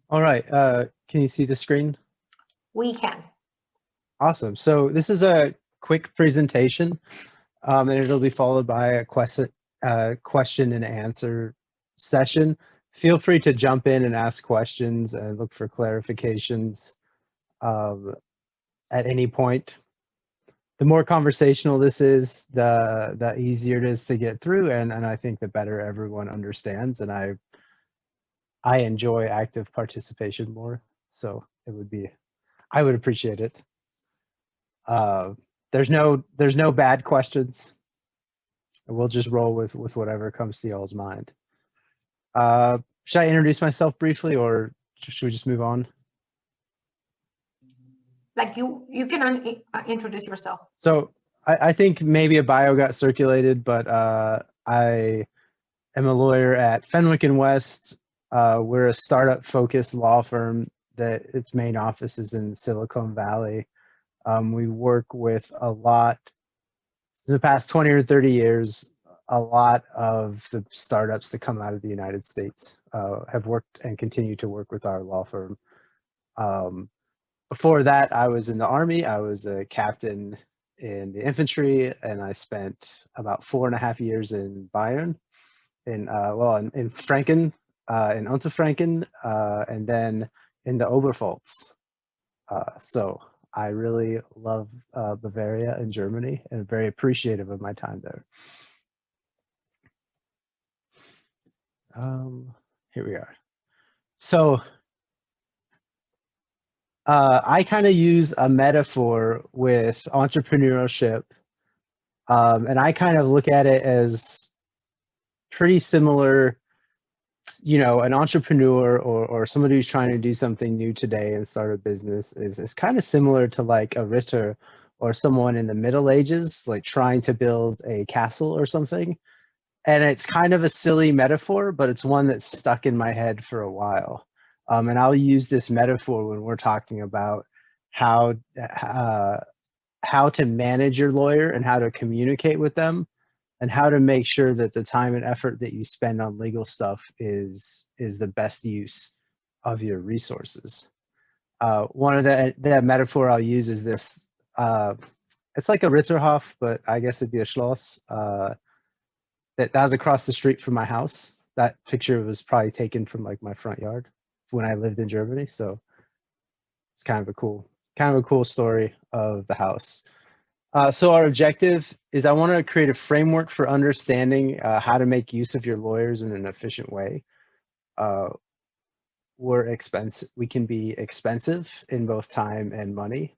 All right. Can you see the screen? We can. Awesome. So this is a quick presentation, and it'll be followed by a question and answer session. Feel free to jump in and ask questions and look for clarifications at any point. The more conversational this is, the easier it is to get through, and I think the better everyone understands. And I enjoy active participation more, so I would appreciate it. There's no bad questions. We'll just roll with whatever comes to y'all's mind. Should I introduce myself briefly, or should we just move on? Like you can introduce yourself. So I think maybe a bio got circulated, but I am a lawyer at Fenwick and West. We're a startup-focused law firm that its main office is in Silicon Valley. We work with a lot, the past 20 or 30 years, a lot of the startups that come out of the United States have worked and continue to work with our law firm. Before that, I was in the Army. I was a captain in the infantry, and I spent about 4.5 years in Bayern, in Franken, in Unterfranken, and then in the Oberpfalz. So I really love Bavaria and Germany, and very appreciative of my time there. Here we are. So I kind of use a metaphor with entrepreneurship, and I kind of look at it as pretty similar. You know, an entrepreneur or somebody who's trying to do something new today and start a business is kind of similar to like a Ritter or someone in the Middle Ages, like trying to build a castle or something. And it's kind of a silly metaphor, but it's one that's stuck in my head for a while. And I'll use this metaphor when we're talking about how to manage your lawyer and how to communicate with them, and how to make sure that the time and effort that you spend on legal stuff is the best use of your resources. One of the metaphor I'll use is this. It's like a Ritterhof, but I guess it'd be a Schloss. That was across the street from my house. That picture was probably taken from like my front yard when I lived in Germany. So it's kind of a cool story of the house. So our objective is I want to create a framework for understanding how to make use of your lawyers in an efficient way. We can be expensive in both time and money.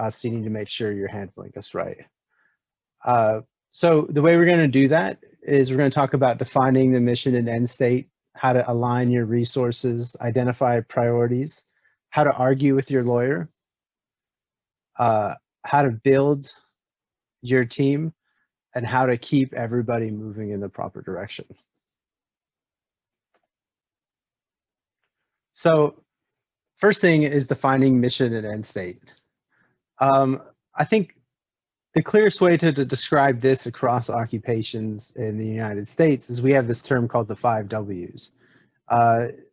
So you need to make sure you're handling us right. So the way we're going to do that is we're going to talk about defining the mission and end state, how to align your resources, identify priorities, how to argue with your lawyer, how to build your team, and how to keep everybody moving in the proper direction. So first thing is defining mission and end state. I think the clearest way to describe this across occupations in the United States is we have this term called the 5 Ws. Has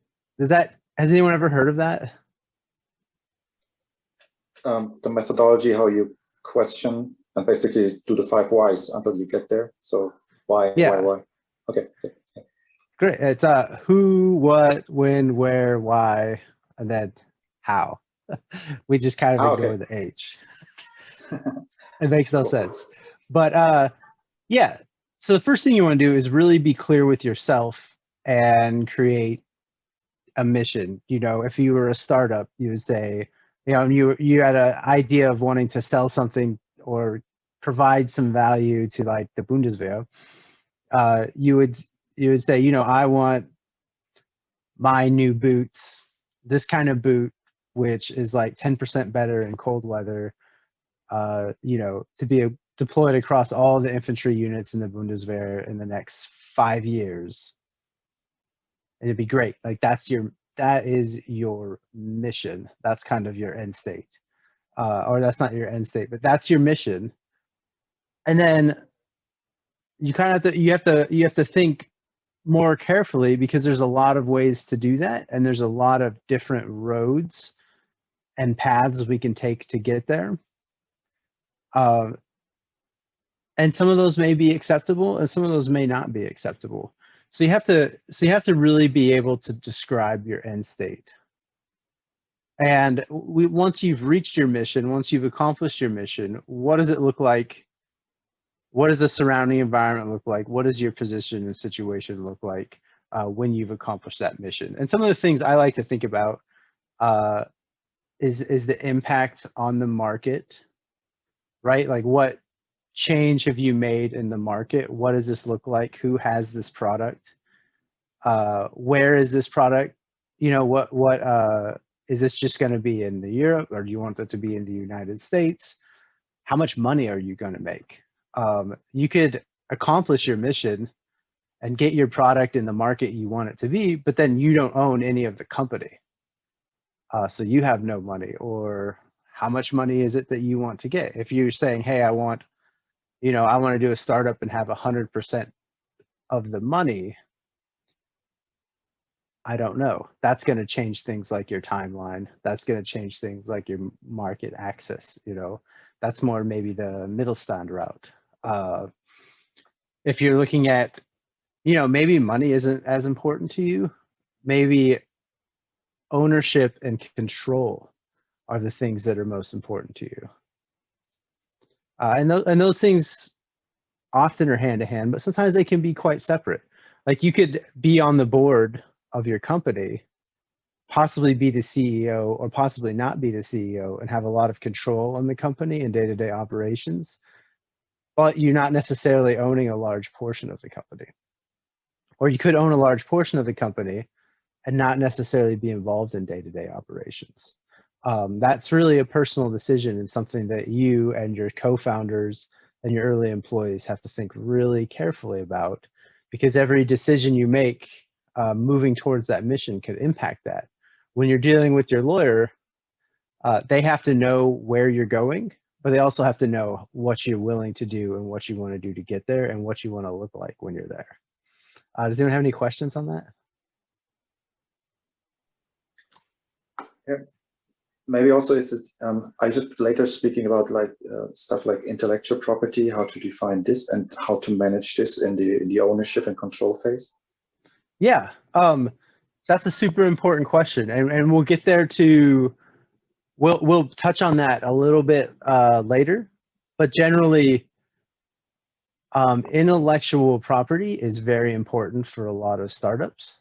anyone ever heard of that? The methodology, how you question and basically do the 5 whys until you get there. So why? Okay. Great. It's who, what, when, where, why, and then how. We just kind of ignore the H. It makes no sense. But yeah, so the first thing you want to do is really be clear with yourself and create a mission. You know, if you were a startup, you would say, you know, you had an idea of wanting to sell something or provide some value to like the Bundeswehr. You would say, you know, I want my new boots, this kind of boot, which is like 10% better in cold weather, you know, to be deployed across all the infantry units in the Bundeswehr in the next 5 years. And it'd be great. Like that is your mission. That's kind of your end state. Or that's not your end state, but that's your mission. And then you kind of have to think more carefully because there's a lot of ways to do that, and there's a lot of different roads and paths we can take to get there. And some of those may be acceptable, and some of those may not be acceptable. So you have to really be able to describe your end state. And once you've reached your mission, once you've accomplished your mission, what does it look like? What does the surrounding environment look like? What does your position and situation look like when you've accomplished that mission? And some of the things I like to think about is the impact on the market, right? Like, what change have you made in the market? What does this look like? Who has this product? Where is this product? You know, what is this just going to be in Europe, or do you want it to be in the United States? How much money are you going to make? You could accomplish your mission and get your product in the market you want it to be, but then you don't own any of the company. So you have no money. Or how much money is it that you want to get? If you're saying, hey, I want to do a startup and have 100% of the money, I don't know. That's going to change things like your timeline. That's going to change things like your market access. That's more maybe the Mittelstand route. If you're looking at, maybe money isn't as important to you. Maybe ownership and control are the things that are most important to you. And those things often are hand to hand, but sometimes they can be quite separate. Like, you could be on the board of your company, possibly be the CEO, or possibly not be the CEO, and have a lot of control on the company and day-to-day operations, but you're not necessarily owning a large portion of the company. Or you could own a large portion of the company and not necessarily be involved in day-to-day operations. That's really a personal decision, and something that you and your co-founders and your early employees have to think really carefully about, because every decision you make moving towards that mission could impact that. When you're dealing with your lawyer, they have to know where you're going, but they also have to know what you're willing to do and what you want to do to get there and what you want to look like when you're there. Does anyone have any questions on that? Yeah. Maybe also I should later speaking about stuff like intellectual property, how to define this and how to manage this in the ownership and control phase. Yeah, that's a super important question, and we'll get there to. We'll touch on that a little bit later, but generally, intellectual property is very important for a lot of startups.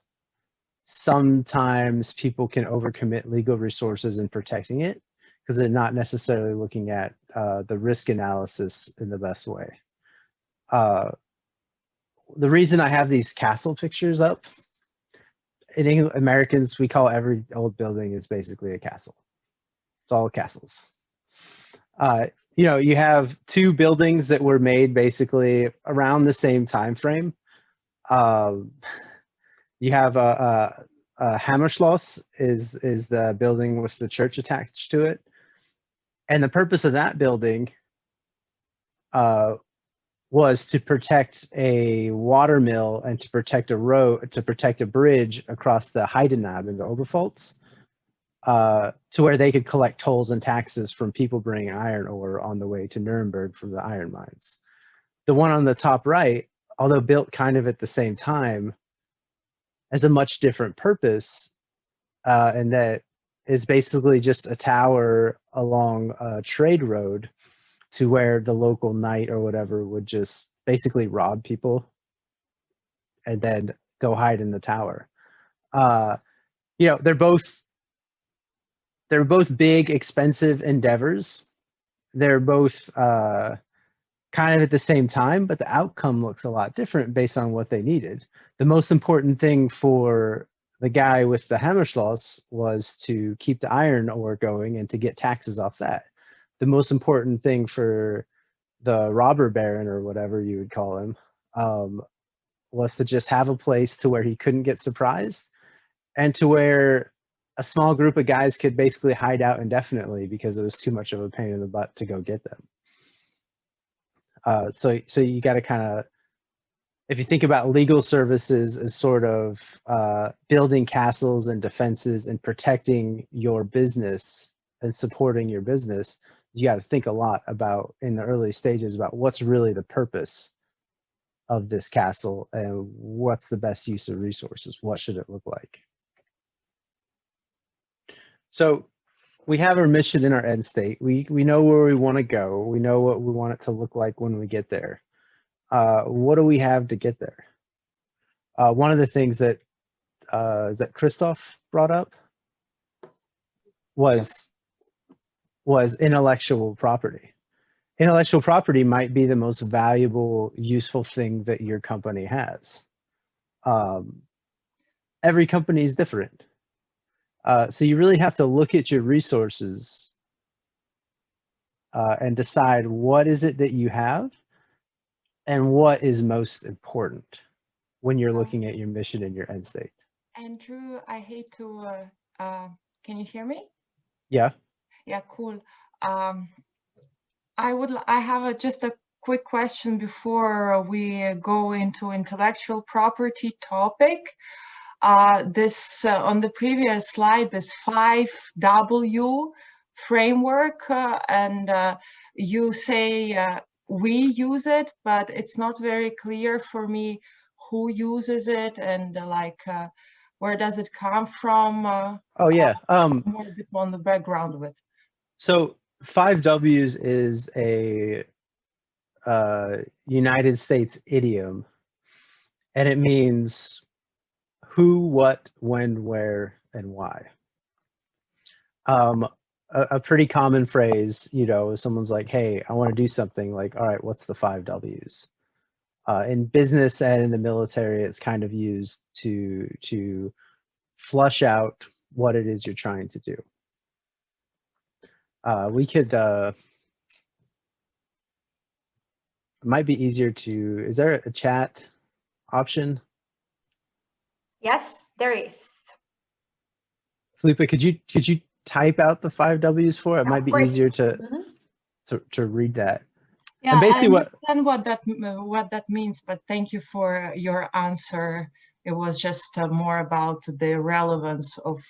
Sometimes people can overcommit legal resources in protecting it because they're not necessarily looking at the risk analysis in the best way. The reason I have these castle pictures up, in English, Americans, we call every old building is basically a castle. It's all castles. You have two buildings that were made basically around the same time frame. You have a Hammerschloss is the building with the church attached to it, and the purpose of that building was to protect a water mill and to protect a road, to protect a bridge across the Heidenab in the Oberpfalz, to where they could collect tolls and taxes from people bringing iron ore on the way to Nuremberg from the iron mines. The one on the top right, although built kind of at the same time, has a much different purpose, and that is basically just a tower along a trade road to where the local knight or whatever would just basically rob people and then go hide in the tower. They're both big, expensive endeavors. They're both kind of at the same time, but the outcome looks a lot different based on what they needed. The most important thing for the guy with the Hammerschloss was to keep the iron ore going and to get taxes off that. The most important thing for the robber baron, or whatever you would call him, was to just have a place to where he couldn't get surprised, and to where a small group of guys could basically hide out indefinitely because it was too much of a pain in the butt to go get them. So you got to kind of if you think about legal services as sort of building castles and defenses and protecting your business and supporting your business, you got to think a lot about in the early stages about what's really the purpose of this castle and what's the best use of resources. What should it look like? So we have our mission and our end state. We know where we want to go. We know what we want it to look like when we get there. What do we have to get there? One of the things that Christoph brought up was intellectual property. Intellectual property might be the most valuable, useful thing that your company has. Every company is different. So you really have to look at your resources and decide what is it that you have and what is most important when you're looking at your mission and your end state. Andrew, I hate to, can you hear me? Yeah. Yeah, cool. I have just a quick question before we go into intellectual property topic. This on the previous slide, this 5W framework, and you say we use it, but it's not very clear for me who uses it and where does it come from? Oh yeah. More a bit on the background of it. So 5Ws is a United States idiom, and it means who, what, when, where, and why. A pretty common phrase, you know, someone's like, hey, I want to do something, like, all right, what's the 5Ws? In business and in the military, it's kind of used to flush out what it is you're trying to do. We could, it might be easier to, is there a chat option? Yes, there is. Felipe, could you type out the 5Ws for it? It might be easier to read that. Yeah, and basically I understand what that means, but thank you for your answer. It was just more about the relevance of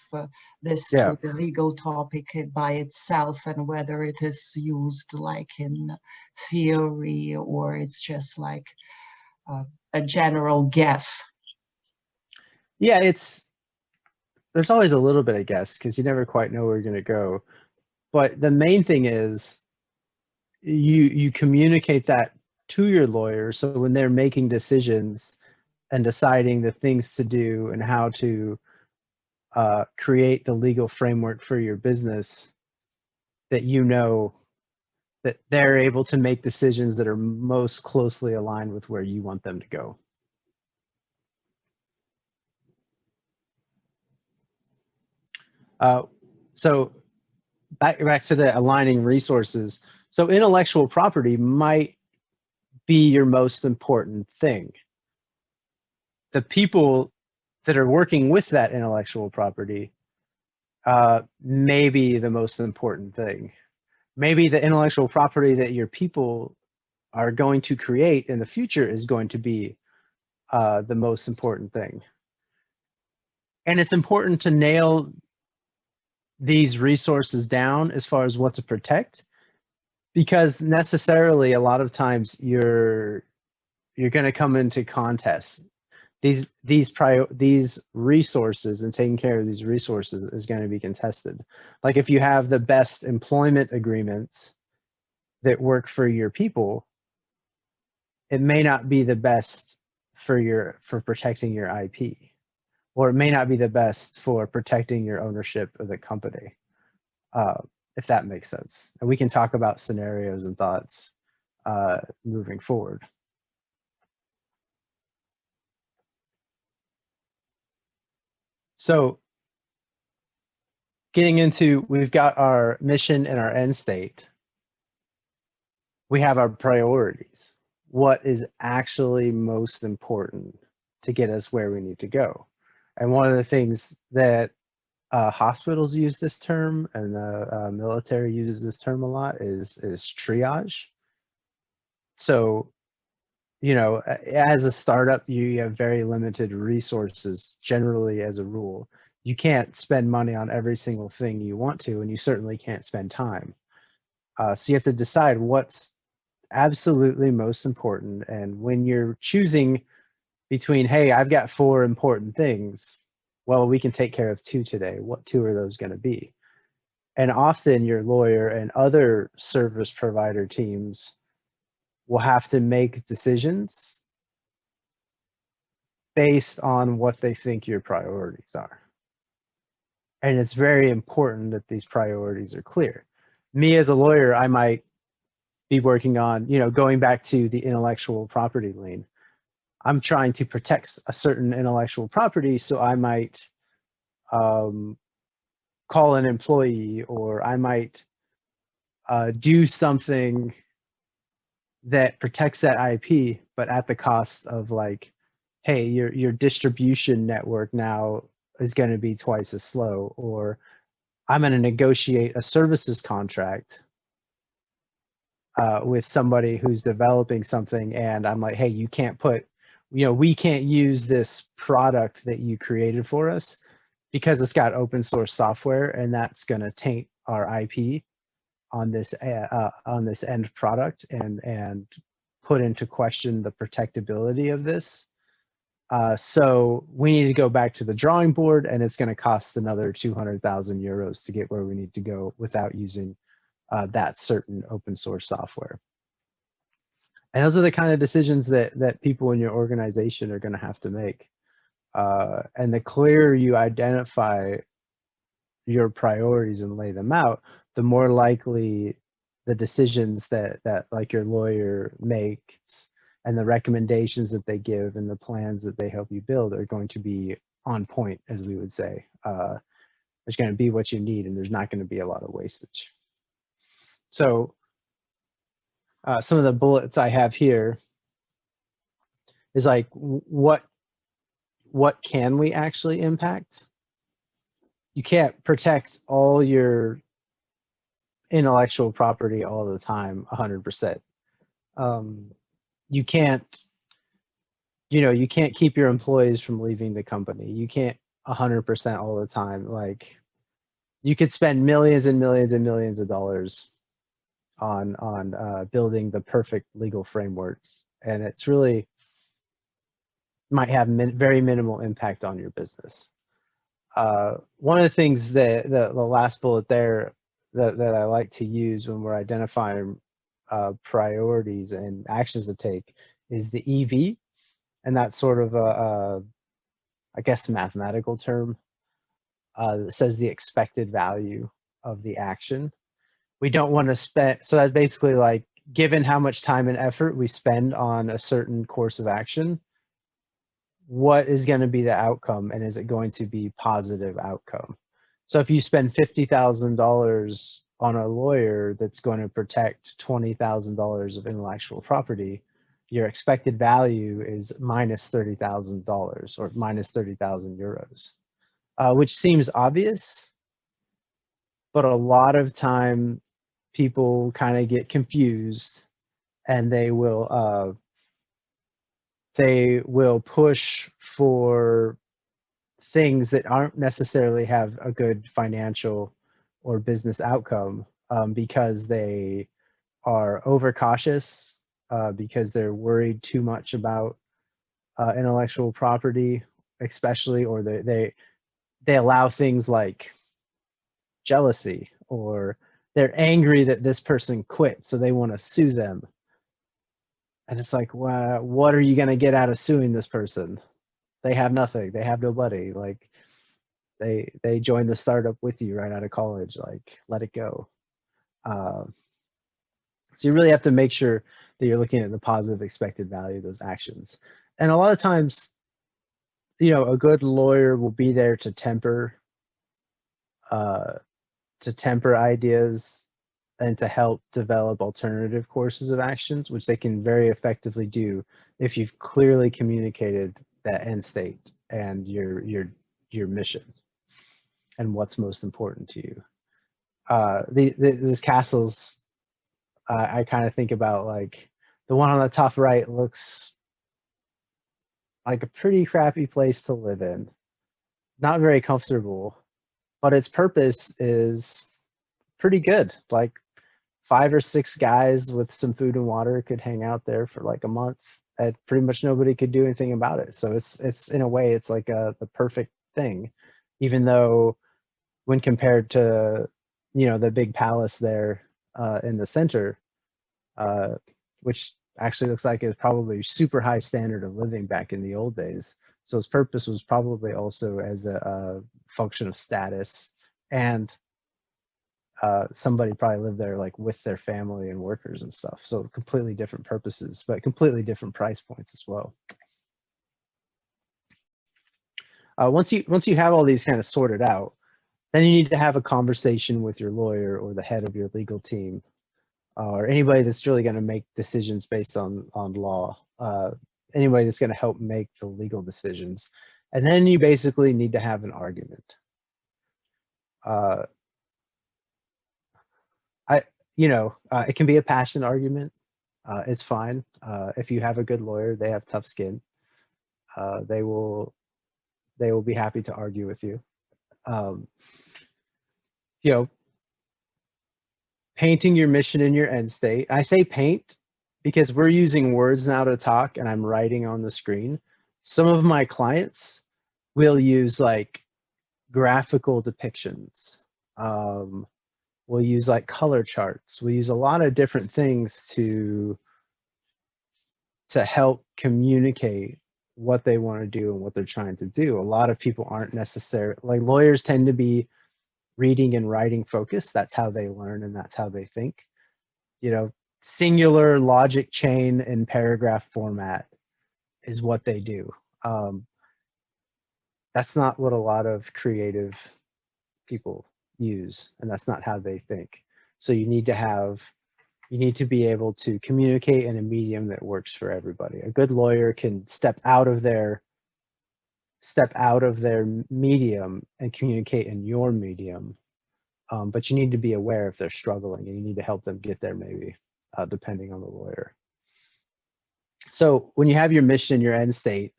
this to the legal topic by itself and whether it is used like in theory or it's just like a general guess. Yeah, there's always a little bit of guess because you never quite know where you're going to go. But the main thing is you communicate that to your lawyer, so when they're making decisions and deciding the things to do and how to create the legal framework for your business, that you know that they're able to make decisions that are most closely aligned with where you want them to go. So back to the aligning resources. So intellectual property might be your most important thing. The people that are working with that intellectual property may be the most important thing. Maybe the intellectual property that your people are going to create in the future is going to be the most important thing. And it's important to nail these resources down as far as what to protect, because necessarily a lot of times you're going to come into contests. These resources and taking care of these resources is going to be contested. Like if you have the best employment agreements that work for your people, it may not be the best for protecting your IP, or it may not be the best for protecting your ownership of the company, if that makes sense. And we can talk about scenarios and thoughts moving forward. So getting into, we've got our mission and our end state. We have our priorities. What is actually most important to get us where we need to go? And one of the things that hospitals use this term and the military uses this term a lot is triage. So you know, as a startup, you have very limited resources generally as a rule. You can't spend money on every single thing you want to, and you certainly can't spend time. So you have to decide what's absolutely most important. And when you're choosing between, hey, I've got 4 important things, well, we can take care of 2 today. What 2 are those going to be? And often your lawyer and other service provider teams will have to make decisions based on what they think your priorities are. And it's very important that these priorities are clear. Me as a lawyer, I might be working on, you know, going back to the intellectual property lien. I'm trying to protect a certain intellectual property, so I might call an employee, or I might do something that protects that IP, but at the cost of, like, hey, your distribution network now is going to be twice as slow, or I'm going to negotiate a services contract with somebody who's developing something, and I'm like, hey, you can't put, you know, we can't use this product that you created for us because it's got open source software, and that's going to taint our IP on this end product and put into question the protectability of this. So we need to go back to the drawing board, and it's going to cost another 200,000 euros to get where we need to go without using that certain open source software. And those are the kind of decisions that people in your organization are going to have to make. And the clearer you identify your priorities and lay them out, the more likely the decisions that like your lawyer makes and the recommendations that they give and the plans that they help you build are going to be on point, as we would say. There's going to be what you need, and there's not going to be a lot of wastage. So some of the bullets I have here is like, what can we actually impact? You can't protect all your intellectual property all the time, 100%. You can't, you know, you can't keep your employees from leaving the company. You can't 100% all the time. Like, you could spend millions and millions and millions of dollars on building the perfect legal framework, and it's really might have very minimal impact on your business. One of the things that the last bullet there that I like to use when we're identifying priorities and actions to take is the EV, and that's sort of I guess, a mathematical term that says the expected value of the action. We don't want to spend, so that's basically like, given how much time and effort we spend on a certain course of action, what is going to be the outcome, and is it going to be positive outcome? So if you spend $50,000 on a lawyer that's going to protect $20,000 of intellectual property, your expected value is minus $30,000 or minus 30,000 euros, which seems obvious, but a lot of time people kind of get confused, and they will push for things that aren't necessarily have a good financial or business outcome because they are overcautious, because they're worried too much about intellectual property, especially, or they allow things like jealousy, or they're angry that this person quit, so they want to sue them. And it's like, well, what are you going to get out of suing this person? They have nothing. They have nobody. Like, they joined the startup with you right out of college. Like, let it go. So you really have to make sure that you're looking at the positive expected value of those actions. And a lot of times, you know, a good lawyer will be there to temper ideas and to help develop alternative courses of actions, which they can very effectively do if you've clearly communicated that end state and your mission and what's most important to you. These castles, I kind of think about, like, the one on the top right looks like a pretty crappy place to live in, not very comfortable, but its purpose is pretty good. Like 5 or 6 guys with some food and water could hang out there for like a month, and pretty much nobody could do anything about it. So it's in a way, it's like the perfect thing, even though when compared to, you know, the big palace there in the center, which actually looks like it's probably super high standard of living back in the old days. So its purpose was probably also as a function of status, and somebody probably lived there like with their family and workers and stuff. So completely different purposes, but completely different price points as well. Once you have all these kind of sorted out, then you need to have a conversation with your lawyer or the head of your legal team, or anybody that's really going to make decisions based on law. Anybody that's going to help make the legal decisions, and then you basically need to have an argument. It can be a passionate argument. It's fine. If you have a good lawyer, they have tough skin. They will be happy to argue with you. Painting your mission and your end state. I say paint because we're using words now to talk, and I'm writing on the screen. Some of my clients will use like graphical depictions. We'll use like color charts. We use a lot of different things to help communicate what they want to do and what they're trying to do. A lot of people aren't necessarily, like lawyers tend to be reading and writing focused. That's how they learn and that's how they think. Singular logic chain in paragraph format is what they do. That's not what a lot of creative people use, and that's not how they think. So you need to be able to communicate in a medium that works for everybody. A good lawyer can step out of their medium and communicate in your medium, but you need to be aware if they're struggling, and you need to help them get there, maybe, depending on the lawyer. So when you have your mission, your end state,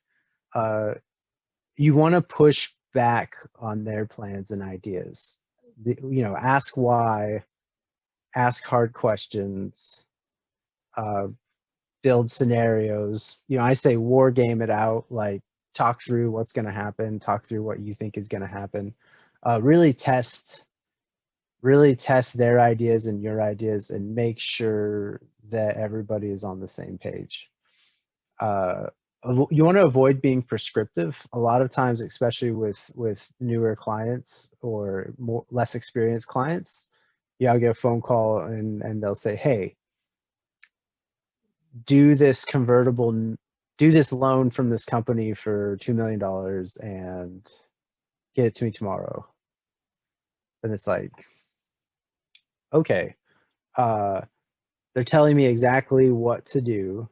you want to push back on their plans and ideas. Ask why, ask hard questions, build scenarios. I say war game it out, like talk through what's going to happen, talk through what you think is going to happen. Really test their ideas and your ideas, and make sure that everybody is on the same page. You want to avoid being prescriptive. A lot of times, especially with newer clients or less experienced clients, I'll get a phone call and they'll say, hey, do this loan from this company for $2 million and get it to me tomorrow. And it's like, okay, they're telling me exactly what to do.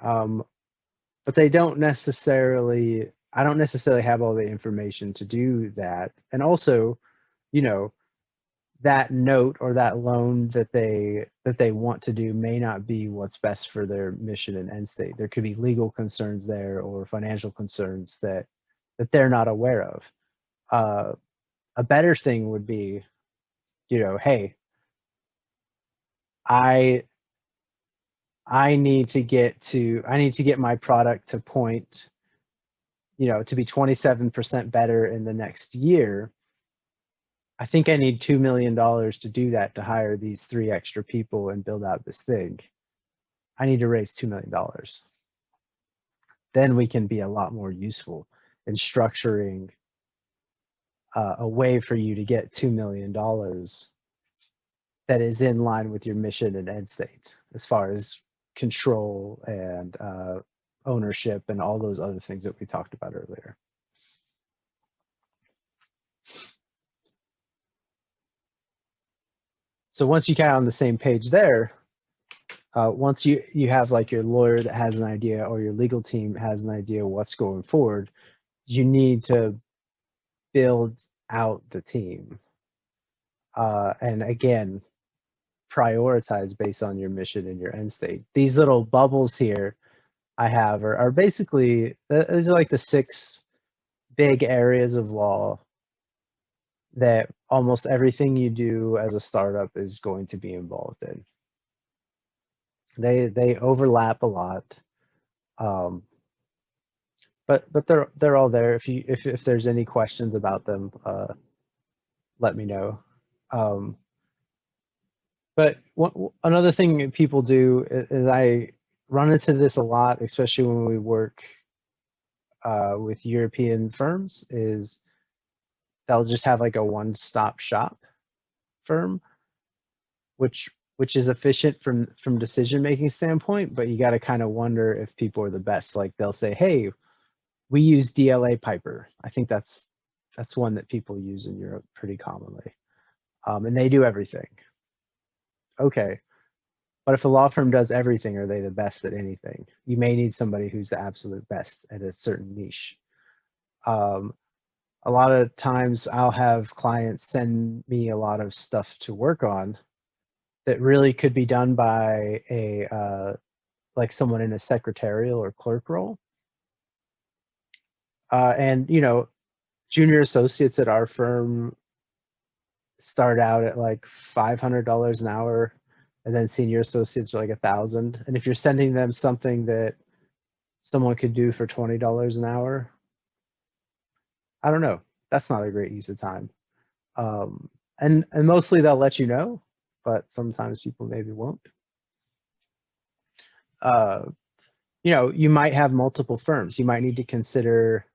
But I don't necessarily have all the information to do that. And also, that note or that loan that they want to do may not be what's best for their mission and end state. There could be legal concerns there or financial concerns that they're not aware of. A better thing would be, hey, I need to get my product to point, to be 27% better in the next year. I think I need $2 million to do that, to hire these 3 extra people and build out this thing. I need to raise $2 million. Then we can be a lot more useful in structuring a way for you to get $2 million that is in line with your mission and end state, as far as control and ownership and all those other things that we talked about earlier. So once you get on the same page there, once you have like your lawyer that has an idea, or your legal team has an idea what's going forward, you need to build out the team. And again, prioritize based on your mission and your end state. These little bubbles here, I have are basically, these are like the 6 big areas of law that almost everything you do as a startup is going to be involved in. They overlap a lot, but they're all there. If there's any questions about them, let me know. But another thing people do is I run into this a lot, especially when we work with European firms, is they'll just have like a one-stop shop firm, which is efficient from decision-making standpoint, but you got to kind of wonder if people are the best. Like they'll say, hey, we use DLA Piper. I think that's one that people use in Europe pretty commonly. And they do everything. Okay. But if a law firm does everything, are they the best at anything? You may need somebody who's the absolute best at a certain niche. A lot of times I'll have clients send me a lot of stuff to work on that really could be done by like someone in a secretarial or clerk role. And, you know, junior associates at our firm start out at like $500 an hour, and then senior associates are like $1,000. And if you're sending them something that someone could do for $20 an hour, I don't know. That's not a great use of time. And mostly they'll let you know, but sometimes people maybe won't. You know, you might have multiple firms. You might need to consider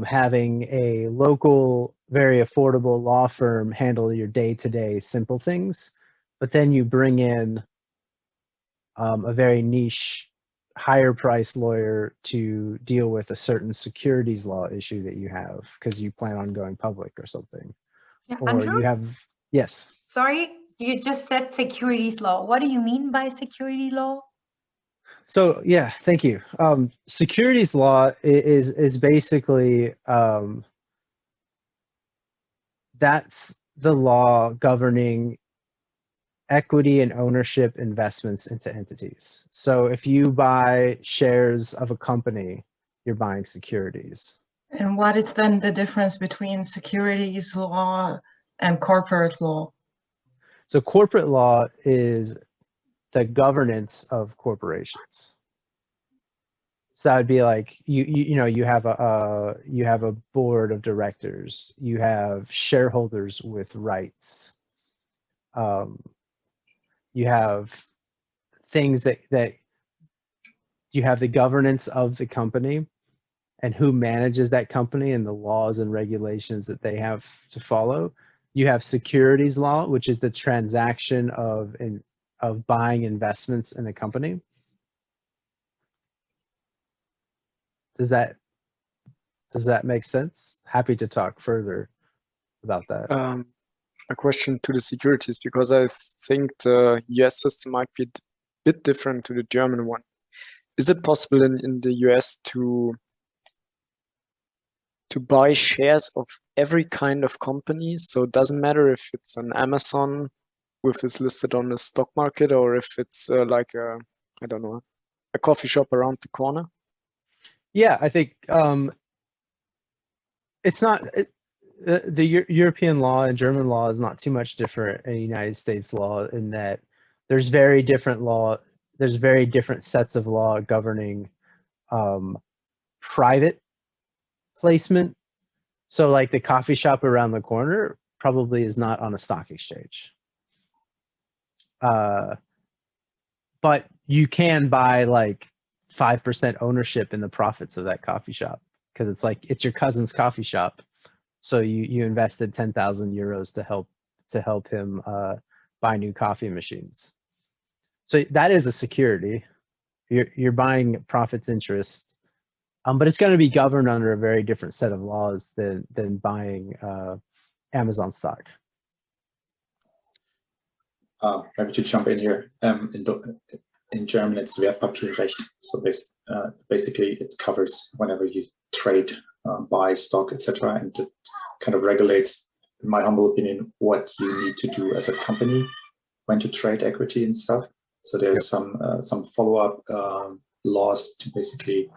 having a local, very affordable law firm handle your day-to-day simple things, but then you bring in a very niche, higher price lawyer to deal with a certain securities law issue that you have because you plan on going public or something. Yeah, Or Andrew? you have, yes. Sorry, you just said securities law. What do you mean by security law? So yeah, thank you. Securities law is basically that's the law governing equity and ownership investments into entities. So if you buy shares of a company, you're buying securities. And what is then the difference between securities law and corporate law? So corporate law is the governance of corporations. So that would be like you know you have a board of directors, you have shareholders with rights, you have things that you have the governance of the company and who manages that company and the laws and regulations that they have to follow. You have securities law, which is the transaction of buying investments in a company. Does that make sense? Happy to talk further about that. A question to the securities, because I think the US system might be a bit different to the German one. Is it possible in the US to buy shares of every kind of company? So it doesn't matter if it's an Amazon with is listed on the stock market, or if it's like I don't know, a coffee shop around the corner. Yeah, I think it's not the European law and German law is not too much different in United States law in that there's very different sets of law governing private placement. So like the coffee shop around the corner probably is not on a stock exchange. But you can buy like 5% ownership in the profits of that coffee shop because it's your cousin's coffee shop. So you invested 10,000 euros to help him buy new coffee machines. So that is a security. You're buying profits interest, but it's going to be governed under a very different set of laws than buying Amazon stock. Maybe to jump in here, in German it's Wertpapierrecht. So basically it covers whenever you trade, buy stock, etc., and it kind of regulates, in my humble opinion, what you need to do as a company when to trade equity and stuff. So there's some follow-up laws to basically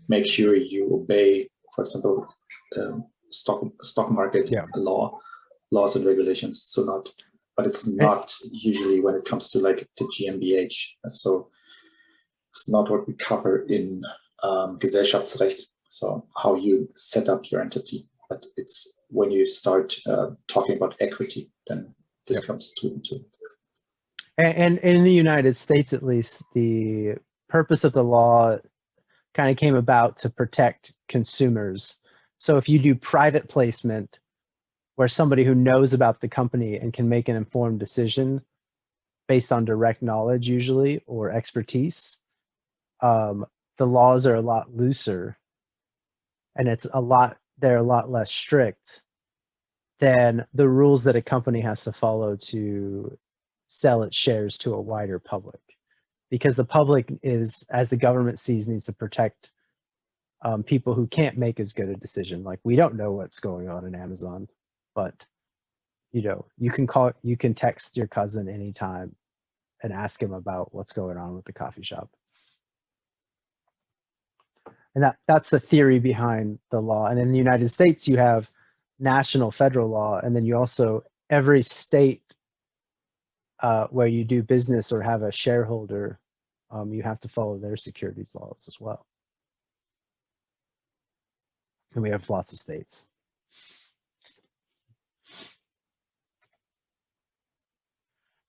make sure you obey, for example, stock market laws and regulations. So not, but it's not usually when it comes to like the GmbH. So it's not what we cover in Gesellschaftsrecht. So how you set up your entity, but it's when you start talking about equity, then this comes to. And in the United States, at least, the purpose of the law kind of came about to protect consumers. So if you do private placement, where somebody who knows about the company and can make an informed decision based on direct knowledge, usually, or expertise, the laws are a lot looser, and they're a lot less strict than the rules that a company has to follow to sell its shares to a wider public, because the public is, as the government sees, needs to protect people who can't make as good a decision. Like, we don't know what's going on in Amazon, but you can text your cousin anytime and ask him about what's going on with the coffee shop. And that's the theory behind the law. And in the United States, you have national federal law, and then you also, every state where you do business or have a shareholder, you have to follow their securities laws as well. And we have lots of states.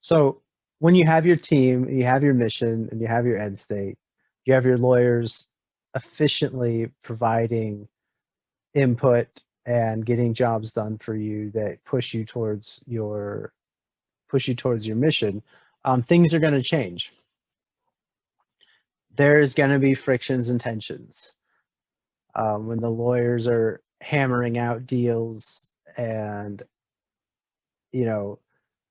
So when you have your team, you have your mission, and you have your end state, you have your lawyers efficiently providing input and getting jobs done for you that push you towards your mission, things are going to change. There's going to be frictions and tensions. When the lawyers are hammering out deals and,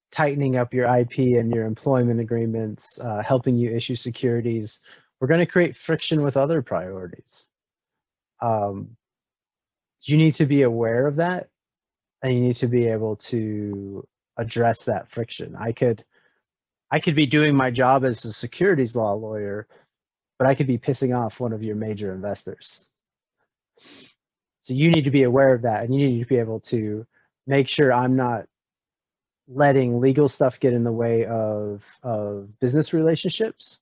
tightening up your IP and your employment agreements, helping you issue securities, we're going to create friction with other priorities. You need to be aware of that, and you need to be able to address that friction. I could be doing my job as a securities law lawyer, but I could be pissing off one of your major investors. So you need to be aware of that, and you need to be able to make sure I'm not letting legal stuff get in the way of business relationships.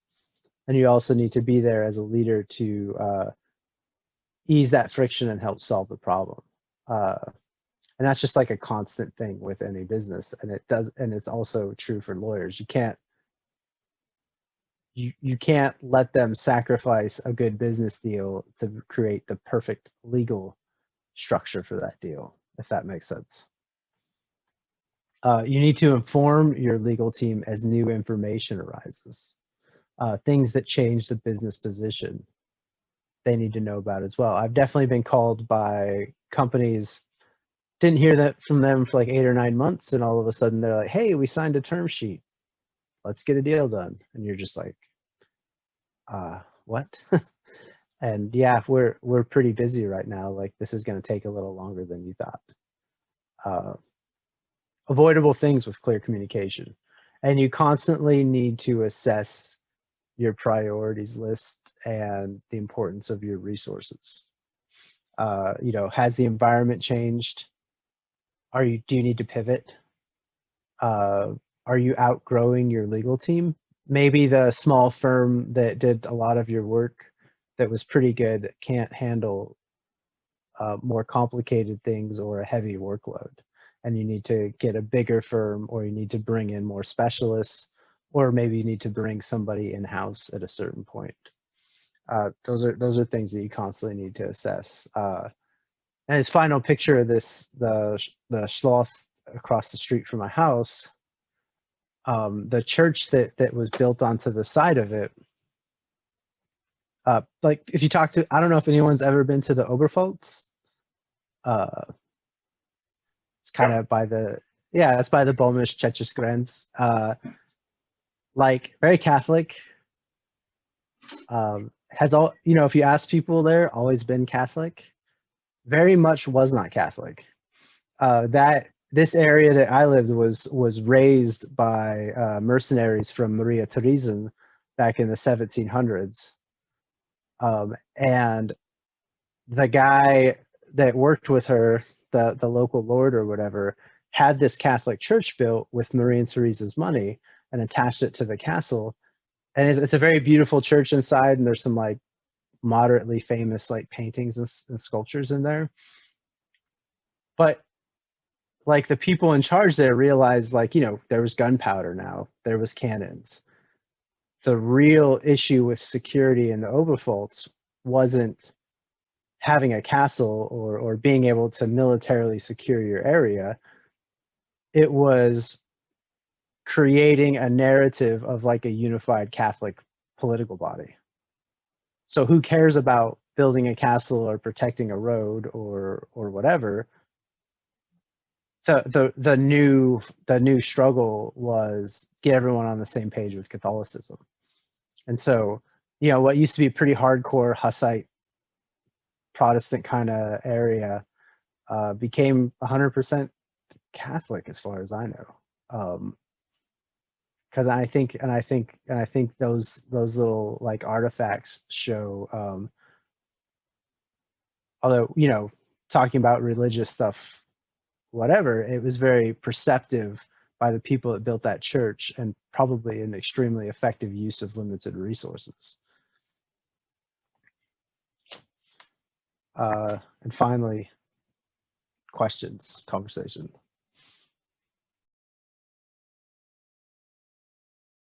And you also need to be there as a leader to ease that friction and help solve the problem. And that's just like a constant thing with any business, and it's also true for lawyers. You can't let them sacrifice a good business deal to create the perfect legal structure for that deal, if that makes sense. You need to inform your legal team as new information arises. Things that change the business position, they need to know about as well. I've definitely been called by companies, didn't hear that from them for like 8 or 9 months, and all of a sudden they're like, hey, we signed a term sheet, let's get a deal done. And you're just like, what? And yeah, we're pretty busy right now. Like, this is going to take a little longer than you thought. Avoidable things with clear communication. And you constantly need to assess your priorities list and the importance of your resources. Has the environment changed? Do you need to pivot? Are you outgrowing your legal team? Maybe the small firm that did a lot of your work that was pretty good can't handle more complicated things or a heavy workload, and you need to get a bigger firm, or you need to bring in more specialists, or maybe you need to bring somebody in-house at a certain point. Those are things that you constantly need to assess. And his final picture of this, the Schloss across the street from my house, the church that was built onto the side of it, like if you talk to, I don't know if anyone's ever been to the Oberpfalz. It's kind of by the, it's by the Böhmisch-Tschechische Grenz. Like, very Catholic. Has all, if you ask people there, always been Catholic. Very much was not Catholic. This area that I lived was raised by mercenaries from Maria Theresian back in the 1700s. And the guy that worked with her, the local lord or whatever, had this Catholic church built with Marie and Theresa's money and attached it to the castle. And it's a very beautiful church inside, and there's some like moderately famous like paintings and sculptures in there. But like the people in charge there realized, like, you know, there was gunpowder now, there was cannons. The real issue with security in the Oberpfalz wasn't having a castle or being able to militarily secure your area. It was creating a narrative of like a unified Catholic political body. So who cares about building a castle or protecting a road or whatever? The new struggle was get everyone on the same page with Catholicism. And so, you know, what used to be pretty hardcore Hussite Protestant kind of area became 100% Catholic, as far as I know. Because I think those little like artifacts show, although, you know, talking about religious stuff, whatever, it was very perceptive by the people that built that church, and probably an extremely effective use of limited resources. And finally, questions, conversation.